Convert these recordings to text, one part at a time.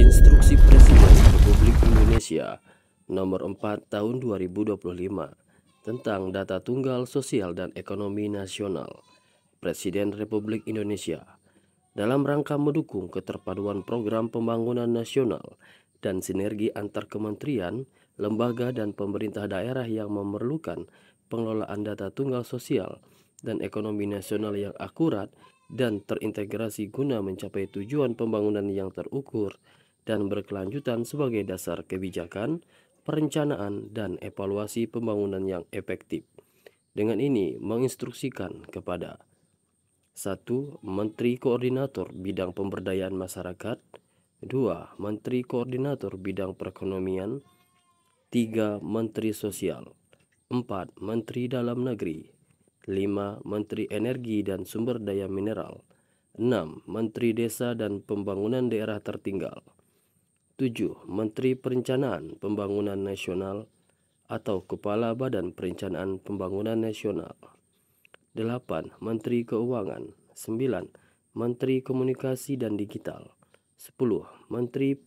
Instruksi Presiden Republik Indonesia Nomor 4 Tahun 2025 tentang Data Tunggal Sosial dan Ekonomi Nasional. Presiden Republik Indonesia dalam rangka mendukung keterpaduan program pembangunan nasional dan sinergi antar kementerian, lembaga, dan pemerintah daerah yang memerlukan pengelolaan data tunggal sosial dan ekonomi nasional yang akurat dan terintegrasi guna mencapai tujuan pembangunan yang terukur dan berkelanjutan sebagai dasar kebijakan, perencanaan, dan evaluasi pembangunan yang efektif. Dengan ini menginstruksikan kepada 1. Menteri Koordinator Bidang Pemberdayaan Masyarakat, 2. Menteri Koordinator Bidang Perekonomian, 3. Menteri Sosial, 4. Menteri Dalam Negeri, 5. Menteri Energi dan Sumber Daya Mineral, 6. Menteri Desa dan Pembangunan Daerah Tertinggal, 7. Menteri Perencanaan Pembangunan Nasional atau Kepala Badan Perencanaan Pembangunan Nasional, 8. Menteri Keuangan, 9. Menteri Komunikasi dan Digital, 10. Menteri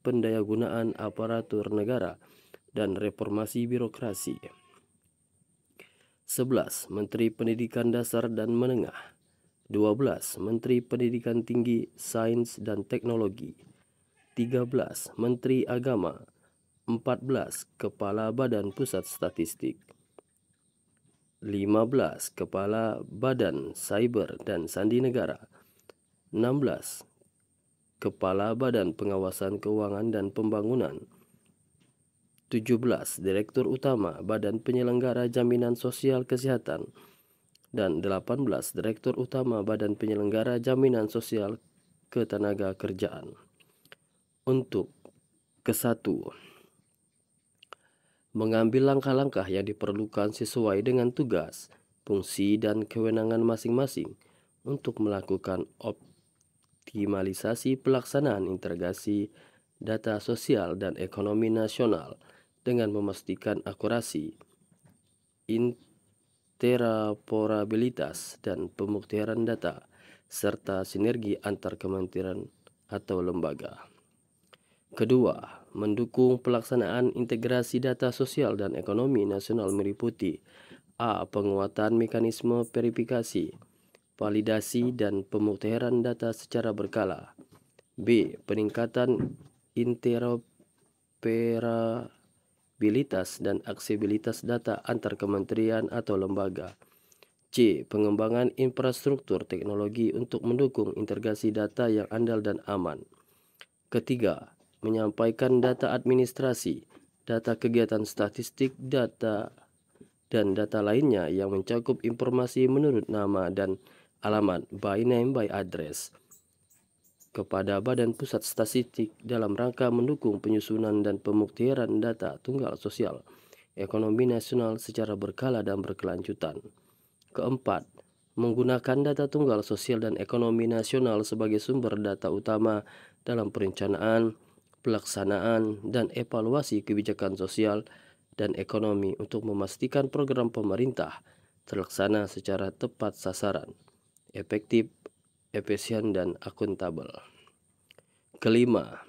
Pendayagunaan Aparatur Negara dan Reformasi Birokrasi, 11. Menteri Pendidikan Dasar dan Menengah, 12. Menteri Pendidikan Tinggi, Sains dan Teknologi, 13. Menteri Agama, 14. Kepala Badan Pusat Statistik, 15. Kepala Badan Cyber dan Sandi Negara, 16. Kepala Badan Pengawasan Keuangan dan Pembangunan, 17. Direktur Utama Badan Penyelenggara Jaminan Sosial Kesehatan, dan 18. Direktur Utama Badan Penyelenggara Jaminan Sosial Ketenagakerjaan. Untuk ke-1, mengambil langkah-langkah yang diperlukan sesuai dengan tugas, fungsi, dan kewenangan masing-masing untuk melakukan optimalisasi pelaksanaan integrasi data sosial dan ekonomi nasional dengan memastikan akurasi, interoperabilitas, dan pemutiran data, serta sinergi antar kementerian atau lembaga. Kedua, mendukung pelaksanaan integrasi data sosial dan ekonomi nasional meliputi A. Penguatan mekanisme verifikasi, validasi, dan pemutiran data secara berkala, B. Peningkatan interoperabilitas dan aksesibilitas data antar kementerian atau lembaga, C. Pengembangan infrastruktur teknologi untuk mendukung integrasi data yang andal dan aman. Ketiga, menyampaikan data administrasi, data kegiatan statistik, data dan data lainnya yang mencakup informasi menurut nama dan alamat by name by address kepada Badan Pusat Statistik dalam rangka mendukung penyusunan dan pemutiran data tunggal sosial ekonomi nasional secara berkala dan berkelanjutan. Keempat, menggunakan data tunggal sosial dan ekonomi nasional sebagai sumber data utama dalam perencanaan, pelaksanaan, dan evaluasi kebijakan sosial dan ekonomi untuk memastikan program pemerintah terlaksana secara tepat sasaran, efektif, efisien, dan akuntabel. Kelima,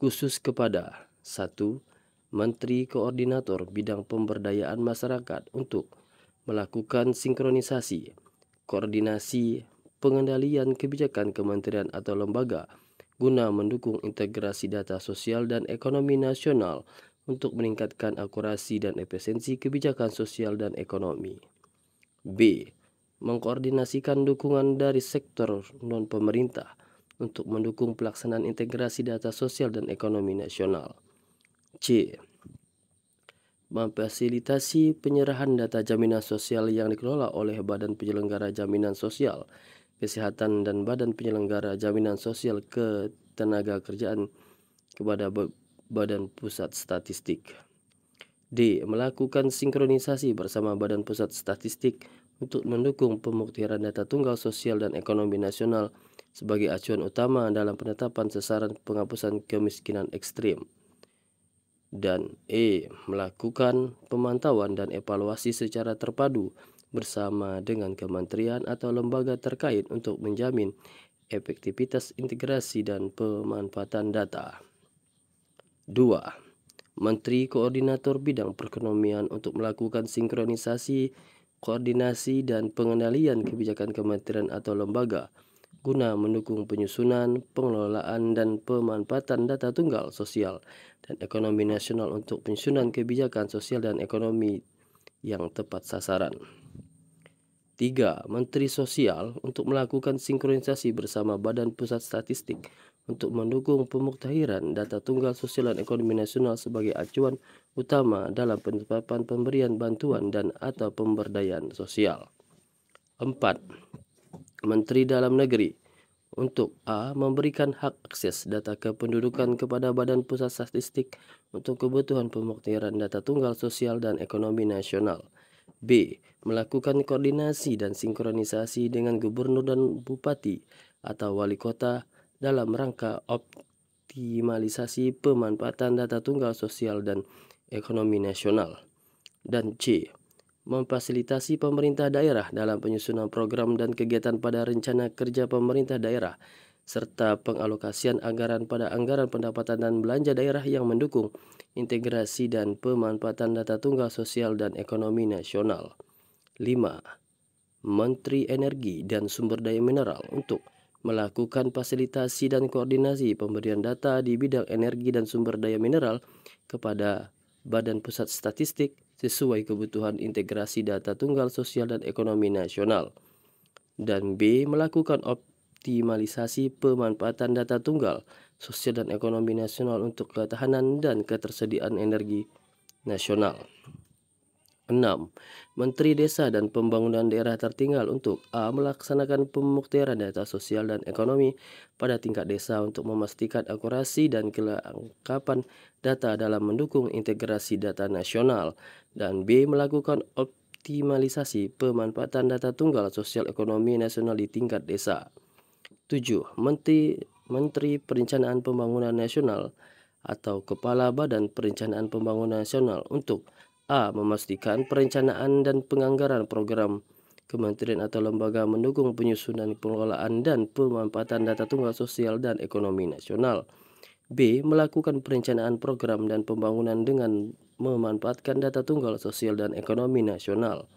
khusus kepada 1. Menteri Koordinator Bidang Pemberdayaan Masyarakat untuk melakukan sinkronisasi, koordinasi, pengendalian kebijakan kementerian atau lembaga guna mendukung integrasi data sosial dan ekonomi nasional untuk meningkatkan akurasi dan efisiensi kebijakan sosial dan ekonomi. B. Mengkoordinasikan dukungan dari sektor non-pemerintah untuk mendukung pelaksanaan integrasi data sosial dan ekonomi nasional. C. Memfasilitasi penyerahan data jaminan sosial yang dikelola oleh Badan Penyelenggara Jaminan Sosial Kesehatan dan Badan Penyelenggara Jaminan Sosial Ketenagakerjaan kepada Badan Pusat Statistik. D. Melakukan sinkronisasi bersama Badan Pusat Statistik untuk mendukung pemutiran data tunggal sosial dan ekonomi nasional sebagai acuan utama dalam penetapan sasaran penghapusan kemiskinan ekstrim. Dan E. Melakukan pemantauan dan evaluasi secara terpadu bersama dengan kementerian atau lembaga terkait untuk menjamin efektivitas integrasi dan pemanfaatan data. 2. Menteri Koordinator Bidang Perekonomian untuk melakukan sinkronisasi, koordinasi, dan pengendalian kebijakan kementerian atau lembaga guna mendukung penyusunan, pengelolaan, dan pemanfaatan data tunggal sosial dan ekonomi nasional untuk penyusunan kebijakan sosial dan ekonomi yang tepat sasaran. 3. Menteri Sosial untuk melakukan sinkronisasi bersama Badan Pusat Statistik untuk mendukung pemuktahiran data tunggal sosial dan ekonomi nasional sebagai acuan utama dalam penetapan pemberian bantuan dan atau pemberdayaan sosial. 4. Menteri Dalam Negeri untuk A. Memberikan hak akses data kependudukan kepada Badan Pusat Statistik untuk kebutuhan pemuktahiran data tunggal sosial dan ekonomi nasional. B. Melakukan koordinasi dan sinkronisasi dengan gubernur dan bupati atau wali kota dalam rangka optimalisasi pemanfaatan data tunggal sosial dan ekonomi nasional. Dan C. Memfasilitasi pemerintah daerah dalam penyusunan program dan kegiatan pada rencana kerja pemerintah daerah serta pengalokasian anggaran pada anggaran pendapatan dan belanja daerah yang mendukung integrasi dan pemanfaatan data tunggal sosial dan ekonomi nasional. 5. Menteri Energi dan Sumber Daya Mineral untuk melakukan fasilitasi dan koordinasi pemberian data di bidang energi dan sumber daya mineral kepada Badan Pusat Statistik sesuai kebutuhan integrasi data tunggal sosial dan ekonomi nasional. Dan B. Melakukan optimalisasi pemanfaatan data tunggal sosial dan ekonomi nasional untuk ketahanan dan ketersediaan energi nasional. 6. Menteri Desa dan Pembangunan Daerah Tertinggal untuk A. Melaksanakan pemuktahiran data sosial dan ekonomi pada tingkat desa untuk memastikan akurasi dan kelengkapan data dalam mendukung integrasi data nasional. Dan B. Melakukan optimalisasi pemanfaatan data tunggal sosial ekonomi nasional di tingkat desa. 7. Menteri Perencanaan Pembangunan Nasional atau Kepala Badan Perencanaan Pembangunan Nasional untuk A. Memastikan perencanaan dan penganggaran program kementerian atau lembaga mendukung penyusunan, pengelolaan, dan pemanfaatan data tunggal sosial dan ekonomi nasional. B. Melakukan perencanaan program dan pembangunan dengan memanfaatkan data tunggal sosial dan ekonomi nasional.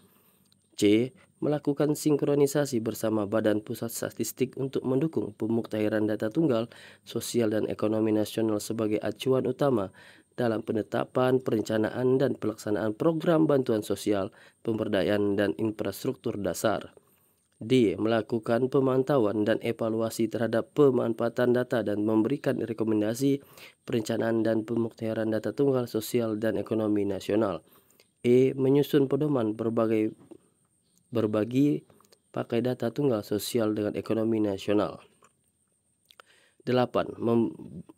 C. Melakukan sinkronisasi bersama Badan Pusat Statistik untuk mendukung pemuktahiran data tunggal sosial dan ekonomi nasional sebagai acuan utama dalam penetapan, perencanaan, dan pelaksanaan program bantuan sosial, pemberdayaan, dan infrastruktur dasar. D. Melakukan pemantauan dan evaluasi terhadap pemanfaatan data dan memberikan rekomendasi perencanaan dan pemuktahiran data tunggal sosial dan ekonomi nasional. E. Menyusun pedoman berbagi pakai data tunggal sosial dengan ekonomi nasional. 8.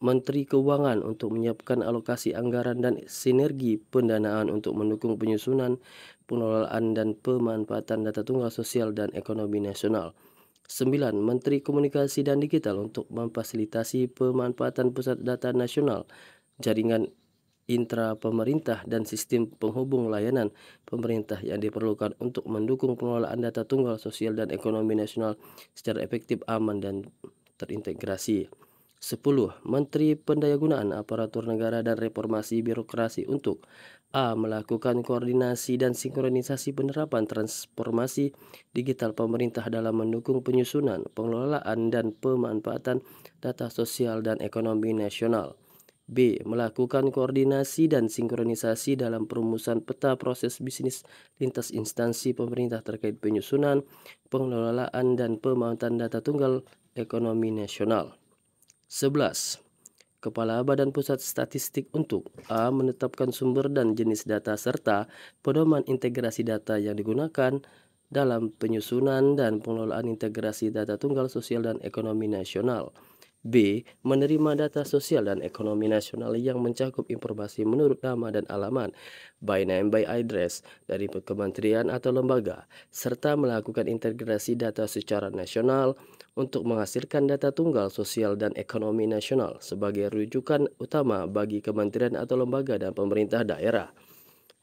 Menteri Keuangan untuk menyiapkan alokasi anggaran dan sinergi pendanaan untuk mendukung penyusunan, pengelolaan, dan pemanfaatan data tunggal sosial dan ekonomi nasional. 9. Menteri Komunikasi dan Digital untuk memfasilitasi pemanfaatan pusat data nasional, jaringan intra pemerintah, dan sistem penghubung layanan pemerintah yang diperlukan untuk mendukung pengelolaan data tunggal sosial dan ekonomi nasional secara efektif, aman, dan terintegrasi. 10. Menteri Pendayagunaan Aparatur Negara dan Reformasi Birokrasi untuk A. Melakukan koordinasi dan sinkronisasi penerapan transformasi digital pemerintah dalam mendukung penyusunan, pengelolaan, dan pemanfaatan data sosial dan ekonomi nasional. B. Melakukan koordinasi dan sinkronisasi dalam perumusan peta proses bisnis lintas instansi pemerintah terkait penyusunan, pengelolaan, dan pemanfaatan data tunggal ekonomi nasional. 11. Kepala Badan Pusat Statistik untuk A. Menetapkan sumber dan jenis data serta pedoman integrasi data yang digunakan dalam penyusunan dan pengelolaan integrasi data tunggal sosial dan ekonomi nasional. B. Menerima data sosial dan ekonomi nasional yang mencakup informasi menurut nama dan alamat, by name by address, dari kementerian atau lembaga, serta melakukan integrasi data secara nasional untuk menghasilkan data tunggal sosial dan ekonomi nasional sebagai rujukan utama bagi kementerian atau lembaga dan pemerintah daerah.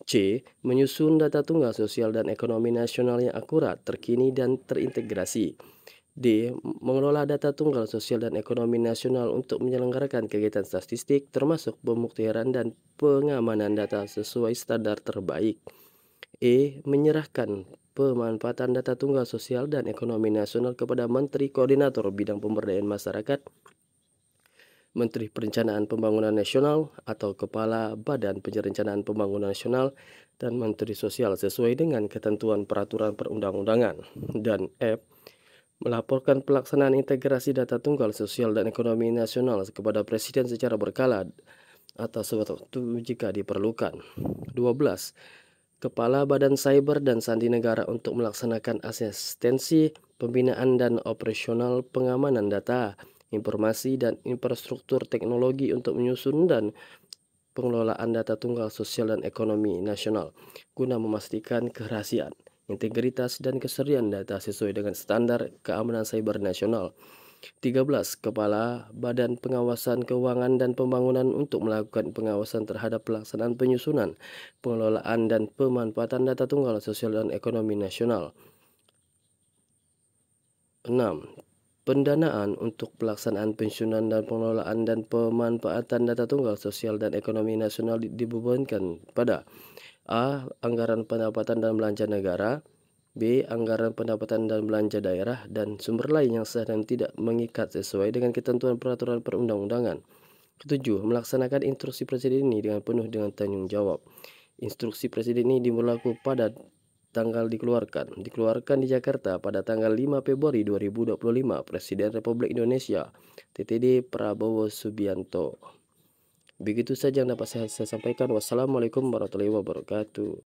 C. Menyusun data tunggal sosial dan ekonomi nasional yang akurat, terkini, dan terintegrasi. D. Mengelola data tunggal sosial dan ekonomi nasional untuk menyelenggarakan kegiatan statistik termasuk pemuktiran dan pengamanan data sesuai standar terbaik. E. Menyerahkan pemanfaatan data tunggal sosial dan ekonomi nasional kepada Menteri Koordinator Bidang Pemberdayaan Masyarakat, Menteri Perencanaan Pembangunan Nasional atau Kepala Badan Perencanaan Pembangunan Nasional dan Menteri Sosial sesuai dengan ketentuan peraturan perundang-undangan. Dan F. Melaporkan pelaksanaan integrasi data tunggal sosial dan ekonomi nasional kepada Presiden secara berkala atau sewaktu jika diperlukan. 12. Kepala Badan Cyber dan Sandi Negara untuk melaksanakan asistensi, pembinaan dan operasional pengamanan data, informasi dan infrastruktur teknologi untuk menyusun dan pengelolaan data tunggal sosial dan ekonomi nasional guna memastikan kerahasiaan, integritas dan keserian data sesuai dengan standar keamanan cyber nasional. 13. Kepala Badan Pengawasan Keuangan dan Pembangunan untuk melakukan pengawasan terhadap pelaksanaan penyusunan, pengelolaan dan pemanfaatan data tunggal sosial dan ekonomi nasional. 6. Pendanaan untuk pelaksanaan penyusunan dan pengelolaan dan pemanfaatan data tunggal sosial dan ekonomi nasional dibebankan pada A. Anggaran pendapatan dan belanja negara, B. Anggaran pendapatan dan belanja daerah dan sumber lain yang sah dan tidak mengikat sesuai dengan ketentuan peraturan perundang-undangan. Ketujuh, melaksanakan instruksi Presiden ini dengan penuh dengan tanggung jawab. Instruksi Presiden ini berlaku pada tanggal dikeluarkan di Jakarta pada tanggal 5 Februari 2025. Presiden Republik Indonesia TTD Prabowo Subianto. Begitu saja yang dapat saya sampaikan. Wassalamualaikum warahmatullahi wabarakatuh.